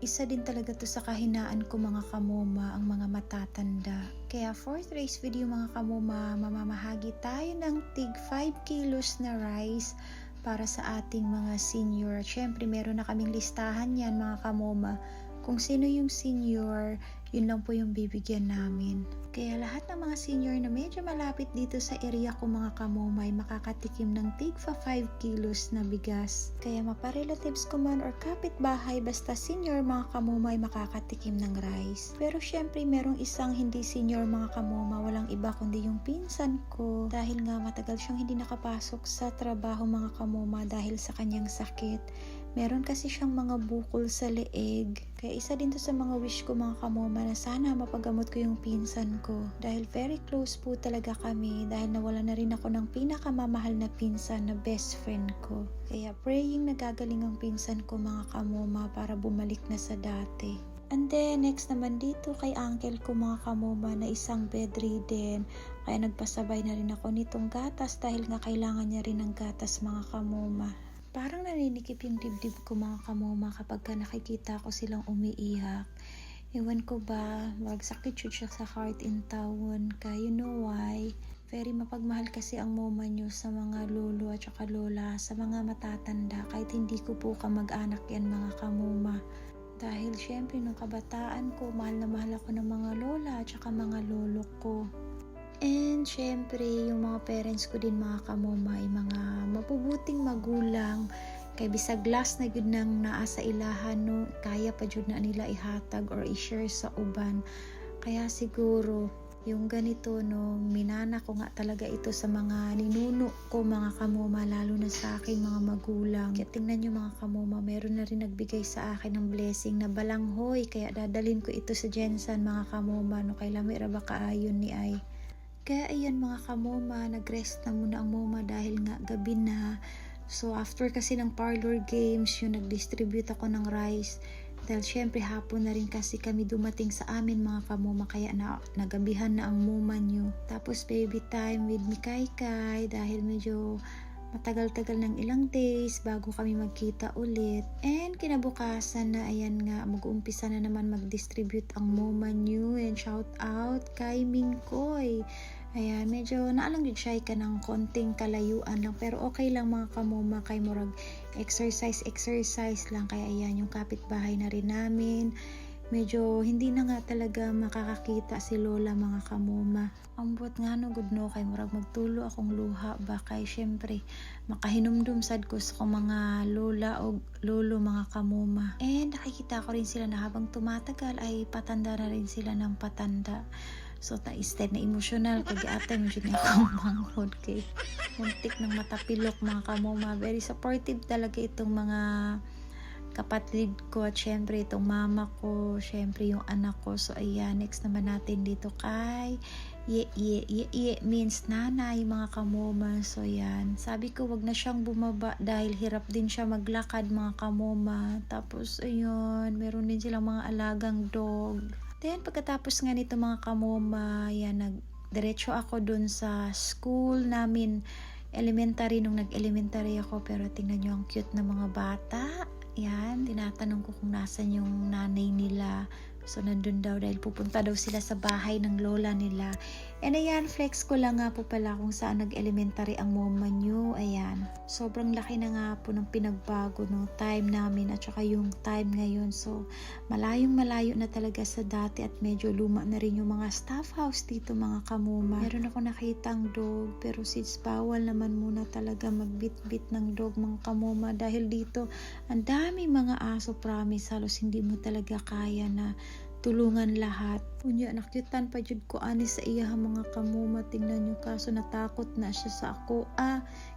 Isa din talaga to sa kahinaan ko mga kamoma, ang mga matatanda. Kaya for today's video mga kamoma, mamamahagi tayo ng tig 5 kilos na rice para sa ating mga senior. Siyempre meron na kaming listahan yan mga kamoma. Kung sino yung senior, yun lang po yung bibigyan namin. Kaya lahat ng mga senior na medyo malapit dito sa area ko mga kamoma ay makakatikim ng tig 5 kilos na bigas. Kaya maparelatives ko man or kapitbahay basta senior mga kamoma ay makakatikim ng rice. Pero syempre merong isang hindi senior mga kamoma, walang iba kundi yung pinsan ko. Dahil nga matagal siyang hindi nakapasok sa trabaho mga kamoma dahil sa kanyang sakit. Meron kasi siyang mga bukol sa leeg. Kaya isa din to sa mga wish ko mga kamoma na sana mapagamot ko yung pinsan ko. Dahil very close po talaga kami dahil nawala na rin ako ng pinakamamahal na pinsan na best friend ko. Kaya praying nagagaling ang pinsan ko mga kamoma para bumalik na sa dati. And then next naman dito kay uncle ko mga kamoma na isang bedridden. Kaya nagpasabay na rin ako nitong gatas dahil nga kailangan niya rin ng gatas mga kamoma. Parang naninikip yung dibdib ko mga kamoma kapag ka nakikita ko silang umiiyak. Ewan ko ba, sakit siya sa heart in tawon. Kaya you know why? Very mapagmahal kasi ang moma nyo sa mga lolo at saka lola, sa mga matatanda. Kahit hindi ko po kamag-anak yan mga kamoma. Dahil syempre nung kabataan ko, mahal na mahal ako ng mga lola at saka mga lolo ko. And syempre, yung mga parents ko din mga kamoma ay mga mapubuting magulang. Kay bisag last na yun nang naa sa ilahan, no, kaya pa yun na nila ihatag or i-share sa uban. Kaya siguro, yung ganito, no, minana ko nga talaga ito sa mga ninuno ko mga kamoma, lalo na sa aking mga magulang. Kaya tingnan nyo mga kamoma, meron na rin nagbigay sa akin ng blessing na balanghoy. Kaya dadalhin ko ito sa Jensen mga kamoma, no, kay lami ra ba kaayon ni ay. Kaya ayan mga kamoma, nag-rest na muna ang moma dahil nga gabi na. So after kasi ng parlor games, yung nag-distribute ako ng rice. Dahil syempre hapon na rin kasi kami dumating sa amin mga kamoma, kaya nagabihan na ang moma nyo. Tapos baby time with Mikaykay dahil medyo matagal-tagal ng ilang days bago kami magkita ulit. And kinabukasan na ayan nga, mag-uumpisa na naman mag-distribute ang moma nyo. And shout out kay Mingkoy. Ayan, medyo naalang din siya ka ng konting kalayuan lang. Pero okay lang mga kamoma, kay murag exercise lang. Kaya ayan, yung kapitbahay na rin namin. Medyo hindi na nga talaga makakakita si Lola mga kamoma. Ang buot nga no, good no, kay murag magtulo akong luha ba kay syempre makahinumdum sad ko sa mga lola o lolo mga kamoma. And nakikita ko rin sila na habang tumatagal ay patanda na rin sila ng patanda. So instead na emotional kay ate mo jud akong manghod kay muntik ng matapilok mga kamoma. Very supportive talaga itong mga kapatid ko at syempre itong mama ko, syempre yung anak ko. So ayan, next naman natin dito kay ye means nanay mga kamoma. So ayan, sabi ko wag na siyang bumaba dahil hirap din siya maglakad mga kamoma. Tapos ayun, meron din silang mga alagang dog. Then pagkatapos nga nito mga kamoma, yan, nagdiretso ako dun sa school namin, elementary, nung nag-elementary ako. Pero tingnan nyo ang cute na mga bata. Yan, tinatanong ko kung nasan yung nanay nila. So nandun daw dahil pupunta daw sila sa bahay ng lola nila. And ayan, flex ko lang nga po pala kung saan nag-elementary ang moma nyo. Ayan, sobrang laki na nga po ng pinagbago no, time namin at saka yung time ngayon. So malayong malayo na talaga sa dati at medyo luma na rin yung mga staff house dito mga kamoma. Meron ako nakitang dog pero since bawal naman muna talaga magbit-bit ng dog mga kamoma dahil dito ang dami mga aso, promise halos hindi mo talaga kaya na tulungan lahat. Unya, nakyutan pa jud ko ani sa iya mga kamoma. Tingnan nyo, kaso natakot na siya sa ako.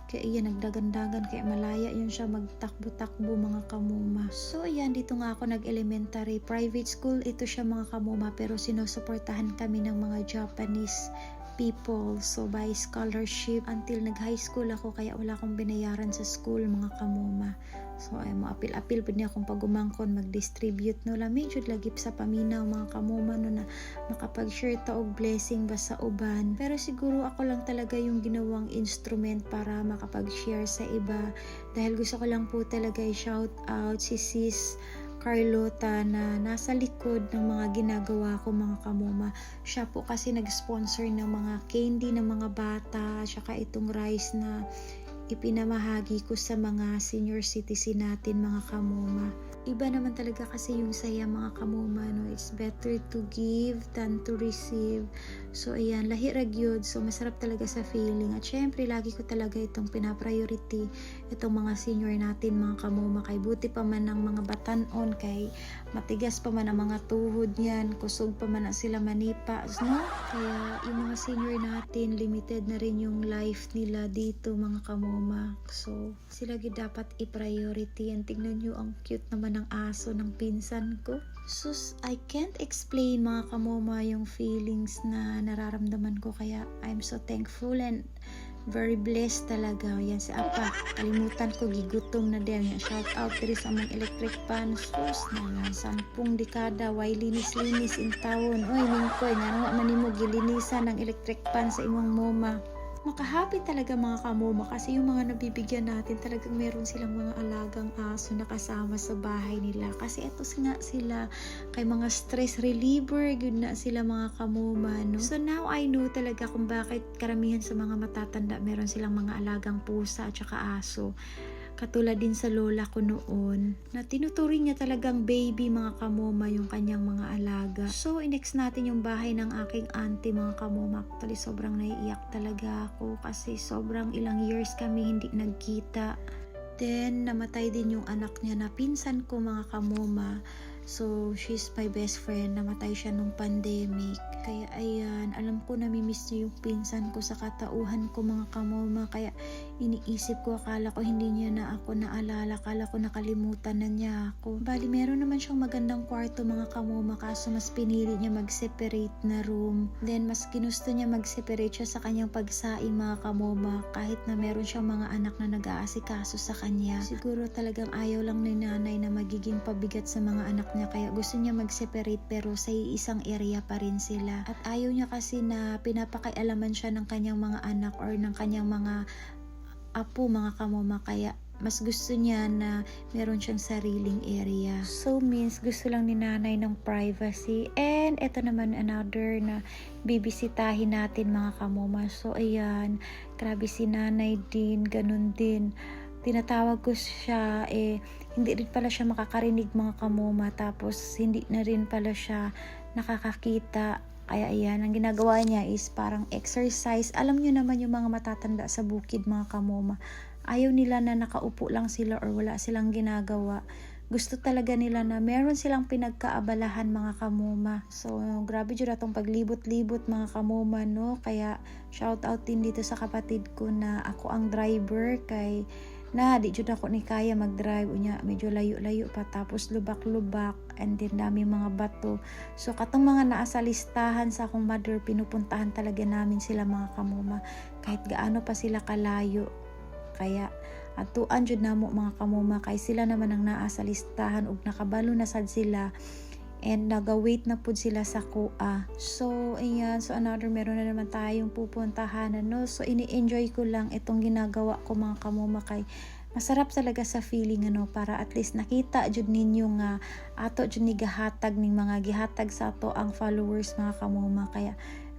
Kaya iya nagdagandagan, kaya malaya yun siya magtakbo-takbo mga kamoma. So ayan, dito nga ako nag-elementary. Private school ito siya mga kamoma, pero sinusuportahan kami ng mga Japanese people. So by scholarship until nag-high school ako, kaya wala akong binayaran sa school mga kamoma. So ay maapil-apil pud niya akong pagumangkon mag-distribute no la medyo lagip sa paminaw mga kamoma no na makapag-share ta og blessing ba sa uban. Pero siguro ako lang talaga yung ginawang instrument para makapag-share sa iba dahil gusto ko lang po talaga i-shout out si Sis Carlota na nasa likod ng mga ginagawa ko mga kamoma. Siya po kasi nag-sponsor ng mga candy ng mga bata, saka itong rice na ipinamahagi ko sa mga senior citizen natin mga kamoma. Iba naman talaga kasi yung saya mga kamoma, no? It's better to give than to receive. So ayan, lahi ra gyud. So masarap talaga sa feeling. At syempre, lagi ko talaga itong pinapriority, itong mga senior natin mga kamoma. Kay buti pa man ng mga batanon, kay matigas pa man ang mga tuhod niyan, kusog pa man na sila manipa, no? Kaya yung mga senior natin, limited na rin yung life nila dito mga kamoma. So sila gyud dapat i-priority. And tignan nyo, ang cute naman ng aso ng pinsan ko. Sus, I can't explain mga kamoma yung feelings na nararamdaman ko, kaya I'm so thankful and very blessed talaga. Yan si Apa, kalimutan ko, gigutom na din. Shout out diri sa mga electric pan. Sus na 10 dekada way linis-linis in taon. Oy mingkoy, nga naman nimo gilinisan ng electric pan sa imong moma. Makahappy talaga mga kamoma kasi yung mga nabibigyan natin talagang meron silang mga alagang aso na kasama sa bahay nila. Kasi ito nga sila, kay mga stress reliever, yun na sila mga kamoma, no? So now I know talaga kung bakit karamihan sa mga matatanda meron silang mga alagang pusa at saka aso. Katulad din sa lola ko noon, na tinuturing niya talagang baby mga kamoma yung kanyang mga alaga. So, inex natin yung bahay ng aking auntie mga kamoma. Actually, sobrang naiiyak talaga ako kasi sobrang ilang years kami hindi nagkita. Then, namatay din yung anak niya na pinsan ko mga kamoma. So, she's my best friend. Namatay siya nung pandemic. Kaya ayan, alam ko namimiss niya yung pinsan ko sa katauhan ko mga kamoma. Kaya iniisip ko, akala ko hindi niya na ako naalala. Akala ko nakalimutan na niya ako. Bali, meron naman siyang magandang kwarto mga kamoma. Kaso mas pinili niya mag-separate na room. Then, mas ginusto niya mag-separate siya sa kanyang pagsaing mga kamoma. Kahit na meron siyang mga anak na nag-aasikaso sa kanya. Siguro talagang ayaw lang ni nanay na magiging pabigat sa mga anak niya, kaya gusto niya mag-separate pero sa isang area pa rin sila. At ayaw niya kasi na pinapakialaman siya ng kanyang mga anak or ng kanyang mga apo mga kamoma, kaya mas gusto niya na meron siyang sariling area. So means gusto lang ni nanay ng privacy. And eto naman another na bibisitahin natin mga kamoma. So ayan, grabe si nanay din, ganun din. Tinatawag ko siya, hindi rin pala siya makakarinig mga kamoma, tapos hindi na rin pala siya nakakakita. Kaya ayan, ang ginagawa niya is parang exercise. Alam niyo naman yung mga matatanda sa bukid mga kamoma, ayaw nila na nakaupo lang sila or wala silang ginagawa. Gusto talaga nila na meron silang pinagkaabalahan mga kamoma. So grabe dyan atong paglibot-libot mga kamoma, no? Kaya shout out din dito sa kapatid ko na ako ang driver, kay na di jud ako ni kaya mag-drive unya, medyo layo-layo pa, tapos lubak-lubak, and then dami mga bato. So katong mga naa sa listahan sa akong mother, pinupuntahan talaga namin sila mga kamoma kahit gaano pa sila kalayo. Kaya atuan jud namo mga kamoma, kay sila naman ang naa sa listahan ug nakabalo na sad sila and naga-wait na pud sila sa kuha. So ayan, so another meron na naman tayong pupuntahan, no? So ini-enjoy ko lang itong ginagawa ko mga kamoma, kay masarap talaga sa feeling, ano, para at least nakita jud ninyo nga ato jud ni gahatag ning mga gihatag sa ato ang followers mga kamoma. Kaya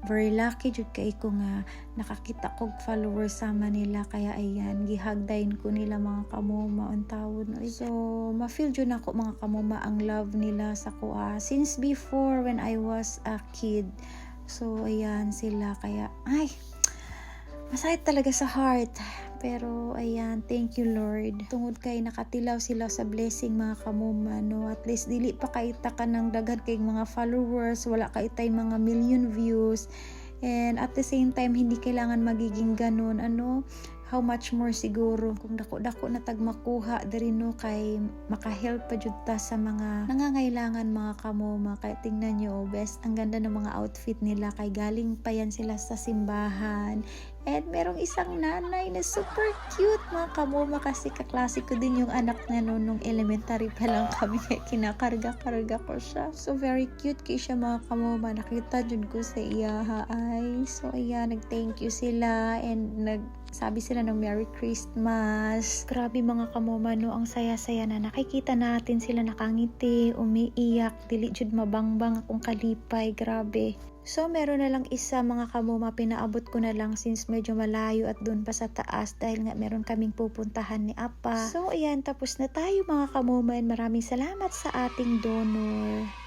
very lucky jud kay ko nga nakakita kog followers sa Manila. Kaya ayan, gihagdayin ko nila mga kamoma on tawon. So ma-feel jud ako mga kamoma ang love nila sa kuha since before when I was a kid. So ayan sila, kaya ay masakit talaga sa heart. Pero ayan, thank you Lord. Tungod kay nakatilaw sila sa blessing mga kamoma, no? At least dili pa kaita ka ng daghan kay mga followers, wala kaitay mga million views. And at the same time, hindi kailangan magiging ganun, ano? How much more siguro kung dako-dako na tagmakuha diri, no, kay makahelp pa jud ta sa mga nangangailangan mga kamoma. Kaya tingnan nyo, best, ang ganda ng mga outfit nila, kay galing pa yan sila sa simbahan. And merong isang nanay na super cute mga kamoma, kasi kaklase ko din yung anak niya noon nung elementary pa lang kami, kaya kinakarga-karga ko siya. So very cute kay siya mga kamoma, nakita jud ko sa iyaha ay. So ayan, nag-thank you sila and Sabi sila ng Merry Christmas. Grabe mga kamoma, no, ang saya-saya na nakikita natin sila nakangiti, umiiyak, dili jud mabangbang akong kalipay, grabe. So, meron na lang isa mga kamoma, pinaabot ko na lang since medyo malayo at doon pa sa taas dahil nga meron kaming pupuntahan ni Apa. So, ayan, tapos na tayo mga kamoma. Maraming salamat sa ating donor.